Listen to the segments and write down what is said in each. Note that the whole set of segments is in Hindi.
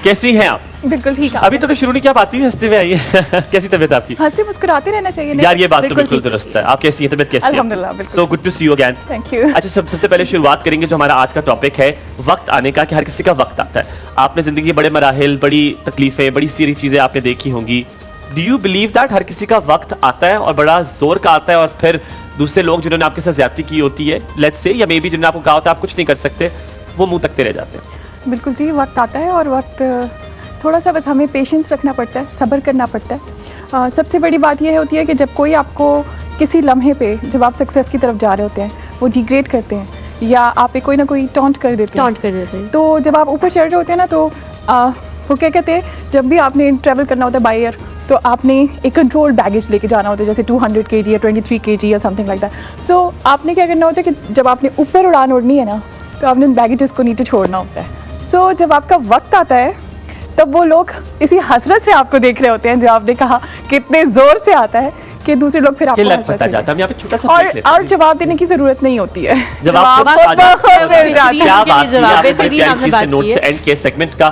कैसी हैं आप? बिल्कुल ठीक है। अभी तो शुरू नहीं, क्या बात हुई, हंसते हुए आई है। कैसी तबीयत आपकी? हंसते मुस्कुराते रहना चाहिए यार ये बात तो बिल्कुल दुरुस्त है। आप कैसी हैं, तबीयत कैसी है? अल्हम्दुलिल्लाह बिल्कुल। So good to see you again. Thank you. अच्छा, सबसे पहले शुरुआत करेंगे जो हमारा आज का टॉपिक है, वक्त आने का, कि हर किसी का वक्त आता है। आपने जिंदगी के बड़े मराहिल, बड़ी तकलीफें, बड़ी सारी चीजें आपने देखी होंगी। डू यू बिलीव दैट हर किसी का वक्त आता है और बड़ा जोर का आता है, और फिर दूसरे लोग जिन्होंने आपके साथ ज्यादती की होती है, लेट्स से, या मे बी जिन्होंने आपको कहा होता है आप कुछ नहीं कर सकते, वो मुंह तकते रह जाते हैं? बिल्कुल जी, वक्त आता है और वक्त थोड़ा सा बस हमें पेशेंस रखना पड़ता है, सब्र करना पड़ता है। सबसे बड़ी बात यह होती है कि जब कोई आपको किसी लम्हे पे, जब आप सक्सेस की तरफ जा रहे होते हैं, वो डिग्रेड करते हैं या आप पे कोई ना कोई टॉन्ट कर देते हैं, तो जब आप ऊपर चढ़ रहे होते हैं ना, तो वो क्या कहते हैं, जब भी आपने ट्रैवल करना होता है बाय एयर, तो आपने एक कंट्रोल बैगेज लेके जाना होता है, जैसे 200 kg या 23 kg या समथिंग लाइक दैट। सो आपने क्या करना होता है कि जब आपने ऊपर उड़ान उड़नी है ना, तो आपने उन बैगेजेस को नीचे छोड़ना होता है। सो जब आपका वक्त आता है, तब वो लोग इसी हसरत से आपको देख रहे होते हैं, जो आपने कहा कितने जोर से आता है कि दूसरे लोग फिर आपको हसरत से जाता है। यहाँ पे छोटा सा ब्रेक लेते हैं। और जवाब देने की जरूरत नहीं होती है, जवाब सेगमेंट का।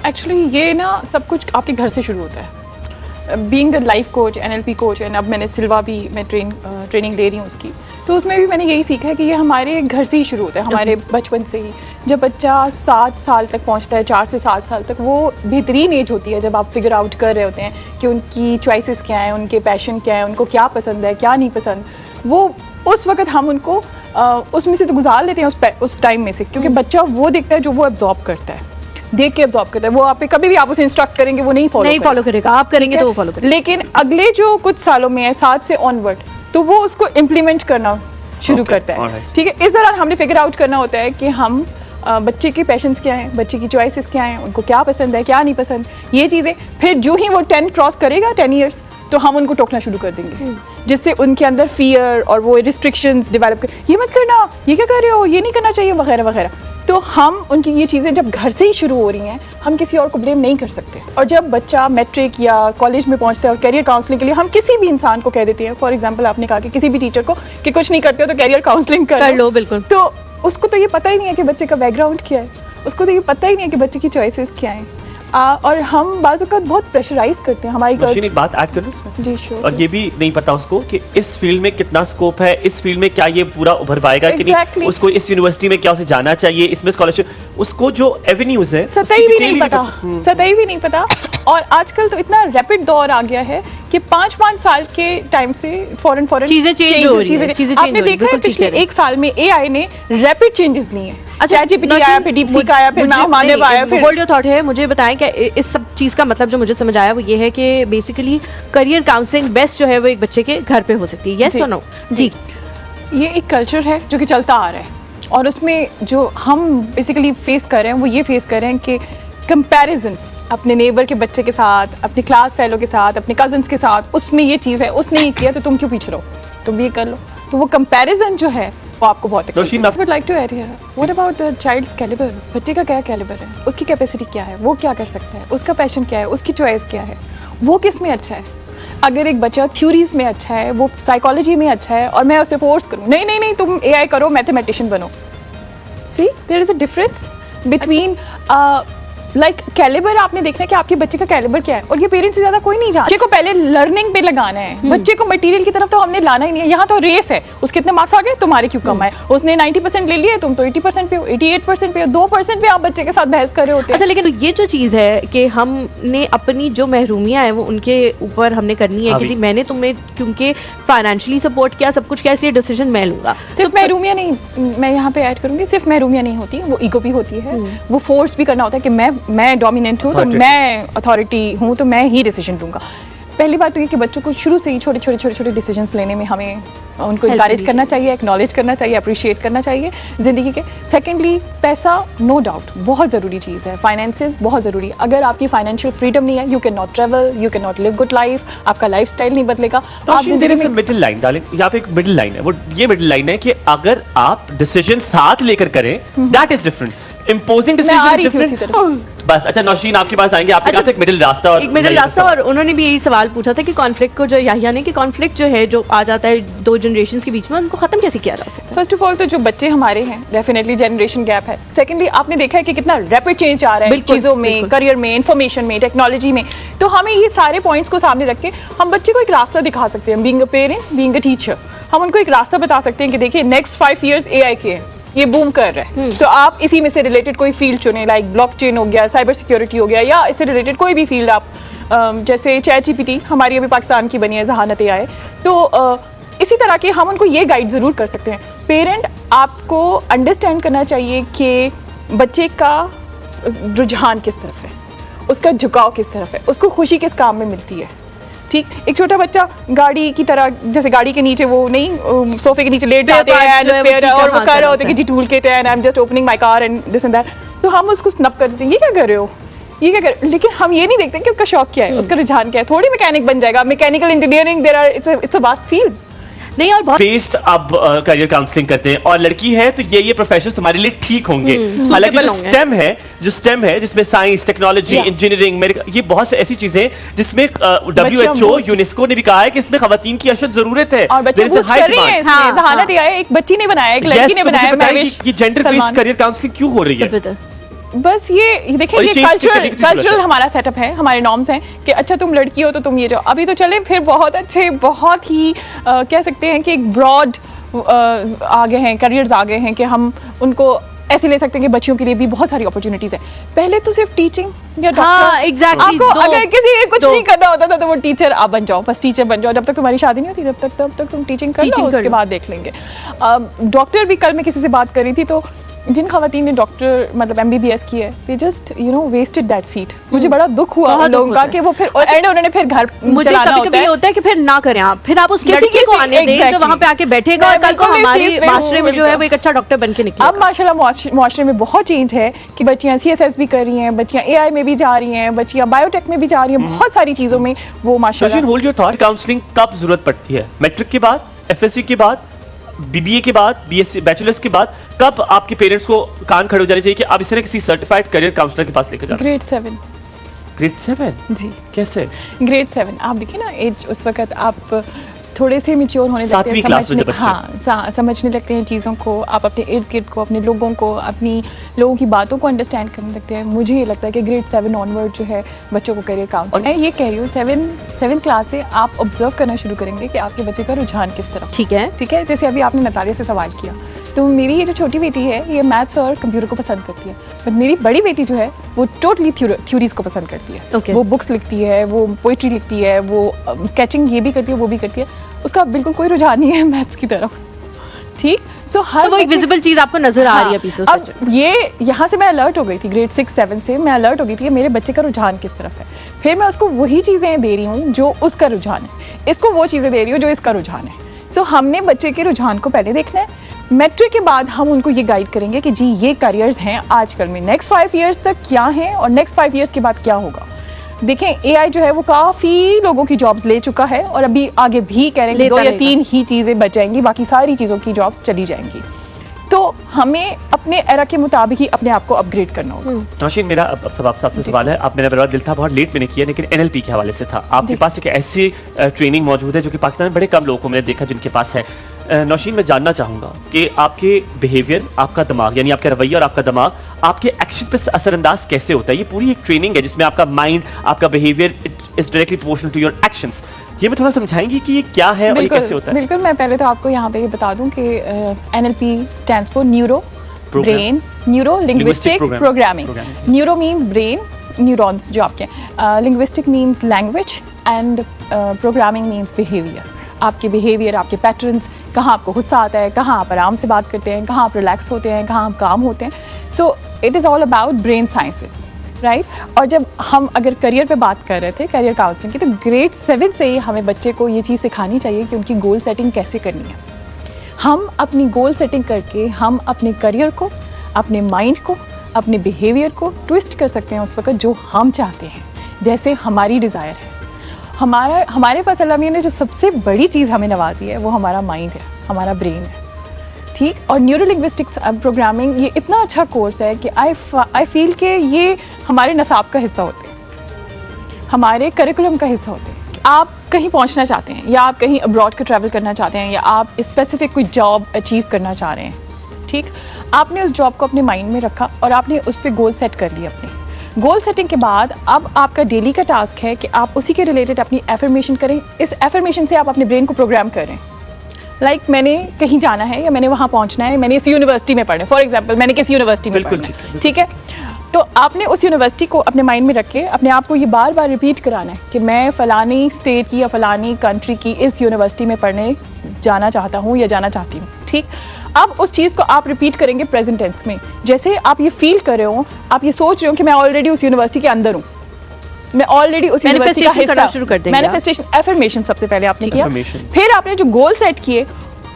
एक्चुअली ये ना सब कुछ आपके घर से शुरू होता है। Being a life coach, NLP coach, and अब मैंने सिल्वा भी मैं ट्रेनिंग ले रही हूँ उसकी, तो उसमें भी मैंने यही सीखा है कि ये हमारे घर से ही शुरू होता है, हमारे बचपन से ही। जब बच्चा 7 साल तक पहुँचता है, 4 से 7 साल तक, वो बेहतरीन एज होती है जब आप फिगर आउट कर रहे होते हैं कि उनकी चॉइसेस क्या हैं, उनके पैशन क्या है, उनको क्या पसंद है, क्या नहीं पसंद। वो उस वक्त हम उनको उसमें से तो गुजार लेते हैं उस टाइम में से, क्योंकि बच्चा वो देखता है जो वो एब्जॉर्ब करता है, देख के एब्जॉर्ब करता है। वो आप कभी भी आप उसे इंस्ट्रक्ट करेंगे वो नहीं फॉलो करेगा, आप करेंगे तो वो फॉलो करेगा। लेकिन अगले जो कुछ सालों में है, 7 से ऑनवर्ड, तो वो उसको इम्प्लीमेंट करना शुरू करता है। ठीक है, इस दौरान हमने फिगर आउट करना होता है कि हम बच्चे के पैशंस क्या हैं, बच्चे की चॉइसेस क्या हैं, उनको क्या पसंद है, क्या नहीं पसंद, ये चीज़ें। फिर जो ही वो 10 क्रॉस करेगा, 10 ईयर्स, तो हम उनको टोकना शुरू कर देंगे, जिससे उनके अंदर फियर और वो रिस्ट्रिक्शंस डेवलप कर, ये मत करना, ये क्या कर रहे हो, ये नहीं करना चाहिए, वगैरह वगैरह। तो हम उनकी ये चीज़ें जब घर से ही शुरू हो रही हैं, हम किसी और को ब्लेम नहीं कर सकते। और जब बच्चा मैट्रिक या कॉलेज में पहुंचता है और कैरियर काउंसलिंग के लिए हम किसी भी इंसान को कह देते हैं, फॉर एग्जांपल आपने कहा कि किसी भी टीचर को कि कुछ नहीं करते हो तो कैरियर काउंसलिंग कर लो। बिल्कुल। तो उसको तो ये पता ही नहीं है कि बच्चे का बैकग्राउंड क्या है, उसको तो ये पता ही नहीं है कि बच्चे की चॉइसेस क्या हैं। और हम बाज़ औक़ात बहुत प्रेशराइज करते हैं हमारी एक बात ऐड करूं जी श्योर। और ये भी नहीं पता उसको कि इस फील्ड में कितना स्कोप है, इस फील्ड में क्या ये पूरा उभर पाएगा कि नहीं, उसको इस यूनिवर्सिटी में क्या उसे जाना चाहिए, इसमें स्कॉलरशिप, उसको जो एवेन्यूज है सतही भी नहीं पता। और आजकल तो इतना रैपिड दौर आ गया है कि 5-5 साल के टाइम से फॉरेन चीजें चेंज हो रही हैं। आपने देखा है पिछले 1 साल में AI ने रैपिड चेंजेस लिए हैं। ChatGPT आया, फिर DeepSeek आया, फिर मानव आया, फिर होल्ड योर थॉट है। मुझे बताएं कि इस सब चीज का मतलब जो मुझे समझ आया वो ये है कि बेसिकली करियर काउंसलिंग बेस्ट जो है वो एक बच्चे के घर पे हो सकती है। यस और नो? जी, ये एक कल्चर है जो कि चलता आ रहा है, और उसमें जो हम बेसिकली फेस कर रहे हैं वो ये फेस कर रहे हैं कि कंपैरिजन अपने नेबर के बच्चे के साथ, अपने क्लास फेलो के साथ, अपने कजन्स के साथ, उसमें ये चीज़ है, उसने ये किया तो तुम क्यों पीछे रहो, तुम ये कर लो। तो वो कंपैरिजन जो है वो आपको बहुत would like to add here, what about the child's calibre? बच्चे का क्या कैलिबर है, उसकी कैपेसिटी क्या है, वो क्या कर सकता है, उसका पैशन क्या है, उसकी चॉइस क्या है, वो किस में अच्छा है। अगर एक बच्चा थ्योरीज में अच्छा है, वो साइकोलॉजी में अच्छा है, और मैं उसे फोर्स करूँ नहीं नहीं नहीं तुम AI करो, मैथमेटिशियन बनो, see there is a difference between like calibre. आपने देखना है कि आपके बच्चे का कैलिबर क्या है, और ये पेरेंट्स से ज्यादा कोई नहीं जानता। बच्चे को पहले लर्निंग पे लगाना है, बच्चे को मटेरियल की तरफ तो हमने लाना ही नहीं है। यहाँ तो रेस है, उसके कितने मार्क्स आ गए, तुम्हारे क्यों कम आए, उसने 90% ले लिए, तुम तो 80% पे हो, 88% पे हो, 2% पे आप बच्चे के साथ बहस कर रहे होते हैं। अच्छा, लेकिन तो ये जो चीज़ है कि हमने अपनी जो महरूमियाँ हैं वो उनके ऊपर हमने करनी है कि जी मैंने तुम्हें क्योंकि फाइनेंशियली सपोर्ट किया, सब कुछ किया, इसलिए डिसीजन मैं लूंगा। सिर्फ महरूमियाँ नहीं, मैं यहाँ पे ऐड करूँगी, सिर्फ महरूमियाँ नहीं होती, वो ईगो भी होती है, वो फोर्स भी करना होता है कि मैं डोमिनेंट हूँ, तो मैं अथॉरिटी हूँ, तो मैं ही डिसीजन लूँगा। पहली बात तो ये कि बच्चों को शुरू से ही छोटे डिसीजंस लेने में हमें उनको इनकरेज करना चाहिए, एक्नॉलेज करना चाहिए, अप्रिशिएट करना चाहिए ज़िंदगी के। सेकेंडली, पैसा नो डाउट बहुत ज़रूरी चीज़ है, फाइनेंसेस बहुत ज़रूरी है। अगर आपकी फाइनेंशियल फ्रीडम नहीं है, you can not travel, you can not live good life, आपका लाइफ स्टाइल नहीं बदलेगा। आप मिडिल लाइन डालें, यहाँ पे एक मिडिल लाइन है, वो ये मिडिल लाइन है कि अगर आप डिसीजन साथ लेकर करें, that is different. Imposing decision is different. बस अच्छा नौशीन आपके पास आएंगे, आपने कहा था एक मिडिल रास्ता और एक मिडिल रास्ता, और उन्होंने भी यही सवाल पूछा था कि कॉन्फ्लिक्ट को जो याहिया ने कि कॉन्फ्लिक्ट जो है जो आ जाता है दो जनरेशन के बीच में, उनको खत्म कैसे किया जा सकता है? फर्स्ट ऑफ ऑल तो जो बच्चे हमारे हैं डेफिनेटली जनरेशन गैप है। सेकेंडली आपने देखा है कि कितना रैपिड चेंज आ रहा है बिल्कुल, चीज़ों में, बिल्कुल। करियर में, इंफॉर्मेशन में, टेक्नोलॉजी में। तो हमें ये सारे पॉइंट्स को सामने रख के हम बच्चे को एक रास्ता दिखा सकते हैं। Being a parent, being a teacher, हम उनको एक रास्ता बता सकते हैं कि देखिए नेक्स्ट 5 years AI के हैं, ये बूम कर रहा है, तो आप इसी में से रिलेटेड कोई फील्ड चुने, लाइक ब्लॉकचेन हो गया, साइबर सिक्योरिटी हो गया, या इससे रिलेटेड कोई भी फील्ड आप जैसे ChatGPT हमारी अभी पाकिस्तान की बनी है ज़हानत AI, तो इसी तरह के हम उनको ये गाइड ज़रूर कर सकते हैं। पेरेंट आपको अंडरस्टैंड करना चाहिए कि बच्चे का रुझान किस तरफ है, उसका झुकाव किस तरफ है, उसको खुशी किस काम में मिलती है। ठीक, एक छोटा बच्चा गाड़ी की तरह, जैसे गाड़ी के नीचे वो नहीं सोफे के नीचे लेट जाते हैं और वो कर रहे होते हैं कि जी टूल किट है and I am just opening my car and this and that, तो हम उसको स्नप कर देते हैं, ये क्या कर रहे हो, ये क्या कर, लेकिन हम ये नहीं देखते कि उसका शौक क्या है, उसका रुझान क्या है। थोड़ी मैकेनिक बन जाएगा, mechanical engineering, there are it's a vast field. नहीं, और बहुत बेस्ड अब करियर काउंसलिंग करते हैं, और लड़की है तो ये प्रोफेशंस तुम्हारे लिए ठीक होंगे। हालांकि जो स्टेम है जिसमें साइंस, टेक्नोलॉजी, इंजीनियरिंग, ये बहुत से ऐसी चीजें जिसमें WHO यूनेस्को ने भी कहा है कि इसमें खवातीन की अशद जरूरत है, और बच्चे बूस्ट कर रही हैं इसमें। ज़हानत AI एक बच्ची ने बनाया, एक लड़की ने बनाया। ये जेंडर बेस्ड करियर काउंसलिंग क्यों हो रही है? बस ये देखिए, ये कल्चरल हमारा सेटअप है, हमारे नॉर्म्स हैं कि अच्छा तुम लड़की हो तो तुम ये जाओ। अभी तो चले फिर बहुत अच्छे, बहुत ही कह सकते हैं कि एक ब्रॉड आ गए हैं, करियर्स आ गए हैं कि हम उनको ऐसे ले सकते हैं कि बच्चियों के लिए भी बहुत सारी अपॉर्चुनिटीज है। पहले तो सिर्फ टीचिंग या डॉक्टर, एग्जैक्टली, आपको अगर किसी कुछ नहीं करना होता था तो वो टीचर आप बन जाओ, बस टीचर बन जाओ, जब तक तुम्हारी शादी नहीं होती तब तक तुम टीचिंग कर लो, उसके बाद देख लेंगे। डॉक्टर भी, कल मैं किसी से बात कर रही थी तो जिन खवातीन ने डॉक्टर मतलब MBBS की है, they just wasted that seat। मुझे बड़ा दुख हुआ उन लोगों का कि वो फिर एंड उन्होंने फिर घर चलाना कभी-कभी होता है कि फिर ना करें आप, फिर आप उस लड़के को आने दें जो वहाँ पे आके बैठेगा और कल को हमारे माशरे में जो है वो एक अच्छा डॉक्टर बन के निकलेगा। अब माशाल्लाह माशरे में बहुत चेंज है कि बच्चियाँ CSS भी कर रही हैं, बच्चियाँ AI में भी जा रही हैं, बच्चियाँ बायोटेक में भी जा रही हैं, बहुत सारी चीज़ों में वो माशाल्लाह। होल्ड योर थॉट, काउंसलिंग कब जरूरत पड़ती है? मैट्रिक के बाद, FSC के बाद, BBA के बाद, BSc बैचलर्स के बाद, कब आपके पेरेंट्स को कान खड़े हो जाने चाहिए कि आप इस तरह किसी सर्टिफाइड करियर काउंसलर के पास लेकर जाओ? ग्रेड 7। ग्रेड 7? जी, कैसे? ग्रेड 7 आप देखिए ना, एज उस वक्त आप थोड़े से मैच्योर होने लगते हैं, समझने लगते हैं चीज़ों को, आप अपने इर्द गिर्द को, अपने लोगों को, अपनी लोगों की बातों को अंडरस्टैंड करने लगते हैं। मुझे ये लगता है कि ग्रेड 7 ऑनवर्ड जो है बच्चों को करियर काउंसलिंग, मैं ये कह रही हूँ 7th क्लास से आप ऑब्जर्व करना शुरू करेंगे कि आपके बच्चे का रुझान किस तरफ। ठीक है, जैसे अभी आपने नतालिया से सवाल किया, तो मेरी ये जो छोटी बेटी है ये मैथ्स और कंप्यूटर को पसंद करती है, बट मेरी बड़ी बेटी जो है वो टोटली थ्योरीज को पसंद करती है। वो बुक्स लिखती है, वो पोइट्री लिखती है, वो स्केचिंग ये भी करती है, वो भी करती है, उसका बिल्कुल कोई रुझान नहीं है मैथ्स की तरफ। ठीक, सो हर वो एक विजिबल चीज आपको नजर आ रही है। अब ये यहाँ से मैं अलर्ट हो गई थी, ग्रेड 6-7 से मैं अलर्ट हो गई थी कि मेरे बच्चे का रुझान किस तरफ है। फिर मैं उसको वही चीज़ें दे रही हूँ जो उसका रुझान है, इसको वो चीज़ें दे रही हूँ जो इसका रुझान है। सो हमने बच्चे के रुझान को पहले देखना है, मैट्रिक के बाद हम उनको ये गाइड करेंगे कि जी ये करियर्स हैं आजकल में, नेक्स्ट 5 years तक क्या हैं और नेक्स्ट 5 years के बाद क्या होगा। देखें AI जो है वो काफ़ी लोगों की जॉब्स ले चुका है और अभी आगे भी कह रहे हैं 2 या 3 ही चीज़ें बच जाएंगी, बाकी सारी चीज़ों की जॉब्स चली जाएंगी। तो हमें अपने एरा के मुताबिक ही अपने आप को अपग्रेड करना होगा। नौशीन, मेरा अब आपसे सवाल है, आप मेरा बड़ा दिल था, बहुत लेट मैंने किया, लेकिन NLP के हवाले से था। आपके पास एक ऐसी ट्रेनिंग मौजूद है जो कि पाकिस्तान में बड़े कम लोगों को मैंने देखा जिनके पास है। नौशीन, मैं जानना चाहूँगा कि आपके बिहेवियर, आपका दिमाग, यानी आपका रवैया और आपका दिमाग आपके एक्शन पर असरअंदाज कैसे होता है? ये पूरी एक ट्रेनिंग है जिसमें आपका माइंड, आपका behaviour is directly proportional to your actions. ये मैं थोड़ा समझाएंगी कि ये क्या है और ये कैसे होता है? बिल्कुल, मैं पहले तो आपको यहाँ पे ये बता दूं कि NLP stands for neuro brain, neuro linguistic programming. Neuro means brain, neurons जो आपके, linguistic means language and programming means behaviour. आपके बिहेवियर, आपके पैटर्न्स, कहाँ आपको गुस्सा आता है, कहाँ आप आराम से बात करते हैं, कहाँ आप रिलैक्स होते हैं, कहाँ आप काम होते हैं। So it is all about brain sciences, right. और जब हम अगर करियर पे बात कर रहे थे, करियर काउंसलिंग की, तो ग्रेड 7 से ही हमें बच्चे को ये चीज़ सिखानी चाहिए कि उनकी गोल सेटिंग कैसे करनी है। हम अपनी गोल सेटिंग करके हम अपने करियर को, अपने माइंड को, अपने बिहेवियर को ट्विस्ट कर सकते हैं उस वक्त जो हम चाहते हैं, जैसे हमारी डिज़ायर है। हमारे पास अल्लाह मियां ने जो सबसे बड़ी चीज़ हमें नवाजी है वो हमारा माइंड है, हमारा ब्रेन है। ठीक, और न्यूरो लिंग्विस्टिक्स प्रोग्रामिंग ये इतना अच्छा कोर्स है कि आई फील कि ये हमारे नसाब का हिस्सा होते हैं, हमारे करिकुलम का हिस्सा होते हैं। आप कहीं पहुंचना चाहते हैं, या आप कहीं अब्रॉड का ट्रैवल करना चाहते हैं, या आप स्पेसिफिक कोई जॉब अचीव करना चाह रहे हैं, ठीक, आपने उस जॉब को अपने माइंड में रखा और आपने उस पर गोल सेट कर लिया। अपने गोल सेटिंग के बाद अब आपका डेली का टास्क है कि आप उसी के रिलेटेड अपनी एफर्मेशन करें। इस एफर्मेशन से आप अपने ब्रेन को प्रोग्राम करें। लाइक मैंने कहीं जाना है या मैंने वहाँ पहुँचना है, मैंने इस यूनिवर्सिटी में पढ़ना है, फॉर एग्जाम्पल मैंने किसी यूनिवर्सिटी में बिल्कुल पढ़ना है, ठीक है, तो आपने उस यूनिवर्सिटी को अपने माइंड में रख के अपने आप को ये बार बार रिपीट कराना है कि मैं फ़लानी स्टेट की या फ़लानी कंट्री की इस यूनिवर्सिटी में पढ़ने जाना चाहता हूँ या जाना चाहती हूँ, ठीक। अब उस चीज़ को आप रिपीट करेंगे प्रेजेंट टेंस में। जैसे आप ये फील कर रहे हो, आप ये सोच रहे हो कि मैं ऑलरेडी उस यूनिवर्सिटी के अंदर हूँ, मैं ऑलरेडी उस यूनिवर्सिटी का हिस्सा। शुरू कर देंगे। मैनिफेस्टेशन, एफर्मेशन सबसे पहले आपने किया, Affirmation। फिर आपने जो गोल सेट किए,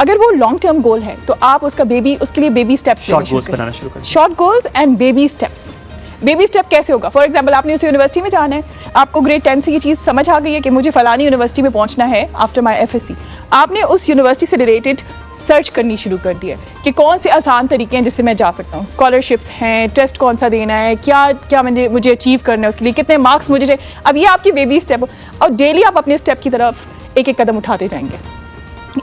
अगर वो लॉन्ग टर्म गोल है तो आप उसका उसके लिए बेबी स्टेप्स शॉर्ट गोल्स बनाना शुरू करें। Short goals and baby steps. Baby step कैसे होगा? फॉर एग्जाम्पल आपने उस यूनिवर्सिटी में जाना है, आपको ग्रेड 10 से ये चीज़ समझ आ गई है कि मुझे फलानी यूनिवर्सिटी में पहुंचना है आफ्टर माई FSC। आपने उस यूनिवर्सिटी से रिलेटेड सर्च करनी शुरू कर दी है कि कौन से आसान तरीके हैं जिससे मैं जा सकता हूँ, स्कॉलरशिप्स हैं, टेस्ट कौन सा देना है, क्या क्या मुझे अचीव करना है, उसके लिए कितने मार्क्स मुझे चाहिए। अब ये आपकी बेबी स्टेप, और डेली आप अपने स्टेप की तरफ एक एक कदम उठाते जाएंगे।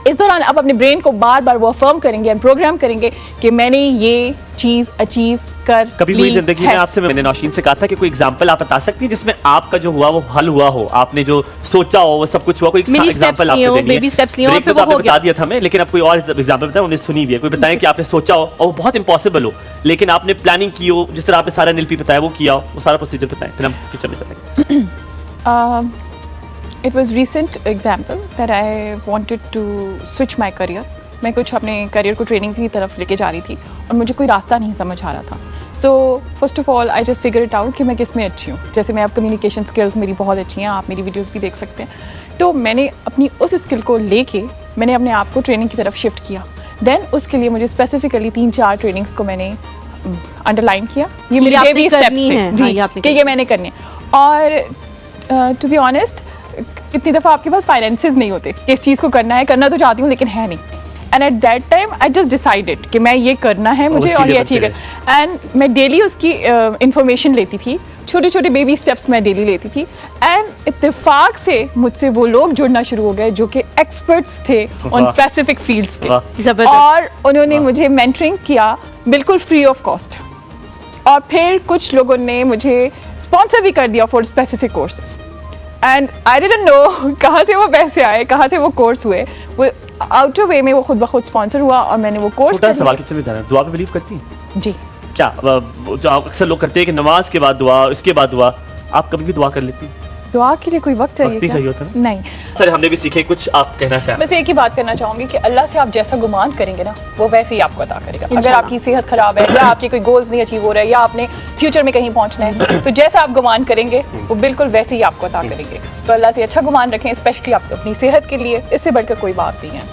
इस दौरान आप अपने ब्रेन को बार बार वो अफर्म करेंगे एंड प्रोग्राम करेंगे कि मैंने ये चीज़ अचीव कर कभी ली हुई जिंदगी है। में आपसे, मैंने नौशीन से कहा था कि कोई एग्जांपल आप बता सकती हैं जिसमें आपका जो हुआ वो हल हुआ हो, आपने जो सोचा हो वो सब कुछ हुआ, कोई Mini एग्जांपल steps आपने लिए हो, देनी है। baby steps लिए हो, Break फिर में तो वो हो आपने बता दिया था हमें, लेकिन अब कोई और एग्जांपल बताएं, उन्हें सुनी भी है, कोई बताएं कि आपने सोचा हो और वो बहुत इंपॉसिबल हो, लेकिन आपने प्लानिंग की हो, जिस तरह आपने सारा NLP बताया वो किया हो, वो सारा प्रोसीजर बताएं, फिर हम फ्यूचर में चलेंगे। It was recent example that I wanted to switch my career. मैं कुछ अपने करियर को ट्रेनिंग की तरफ लेके जा रही थी और मुझे कोई रास्ता नहीं समझ आ रहा था। So first of all I just figure it out कि मैं किस में अच्छी हूँ। जैसे मैं अब कम्युनिकेशन स्किल्स मेरी बहुत अच्छी हैं, आप मेरी वीडियोस भी देख सकते हैं। तो मैंने अपनी उस स्किल को लेके मैंने अपने आप को ट्रेनिंग की तरफ शिफ्ट किया। देन उसके लिए मुझे स्पेसिफिकली 3-4 ट्रेनिंग्स को मैंने अंडरलाइन किया। ये मेरी आपने बेबी स्टेप्स करनी थे है। जी, हाँ, ये आपने कि ये मैंने करनी है। और टू बी ऑनेस्ट, कितनी दफ़ा आपके पास फाइनेंसेस नहीं होते कि इस चीज़ को करना है, करना तो चाहती हूँ लेकिन है नहीं। And at that time I just decided कि मैं ये करना है मुझे और ये अचीव है। एंड मैं डेली उसकी इंफॉर्मेशन लेती थी, छोटे छोटे बेबी स्टेप्स मैं डेली लेती थी। एंड इत्तेफाक से मुझसे वो लोग जुड़ना शुरू हो गए जो कि एक्सपर्ट्स थे उन स्पेसिफिक फील्ड्स के, जबरदस्त। और उन्होंने मुझे मेंटरिंग किया बिल्कुल फ्री ऑफ कॉस्ट। और फिर कुछ लोगों ने मुझे स्पॉन्सर भी कर दिया for specific courses. And I didn't know कहाँ से वो पैसे आए, कहाँ से वो कोर्स हुए। वो आउट ऑफ वे में वो खुद ब खुद स्पॉन्सर हुआ और मैंने वो कोर्स छोटा सवाल किचन में जाना है, दुआ पे बिलीव करती हैं? जी। क्या जो अक्सर लोग करते हैं कि नमाज के बाद दुआ, इसके बाद दुआ, आप कभी भी दुआ कर लेती हैं? दुआ के लिए कोई वक्त चाहिए वक्त ही क्या? चाहिए होता है ना? नहीं। सर हमने भी सीखे, कुछ आप कहना चाहें? बस एक ही बात करना चाहूंगी कि अल्लाह से आप जैसा गुमान करेंगे ना वो वैसे ही आपको अता करेगा। अगर आपकी सेहत खराब है या आपके कोई गोल्स नहीं अचीव हो रहे हैं या आपने फ्यूचर में कहीं पहुंचना है, तो जैसा आप गुमान करेंगे वो बिल्कुल वैसे ही आपको अता करेंगे। तो अल्लाह से अच्छा गुमान रखें, स्पेशली आप अपनी सेहत के लिए। इससे बढ़कर कोई बात नहीं है।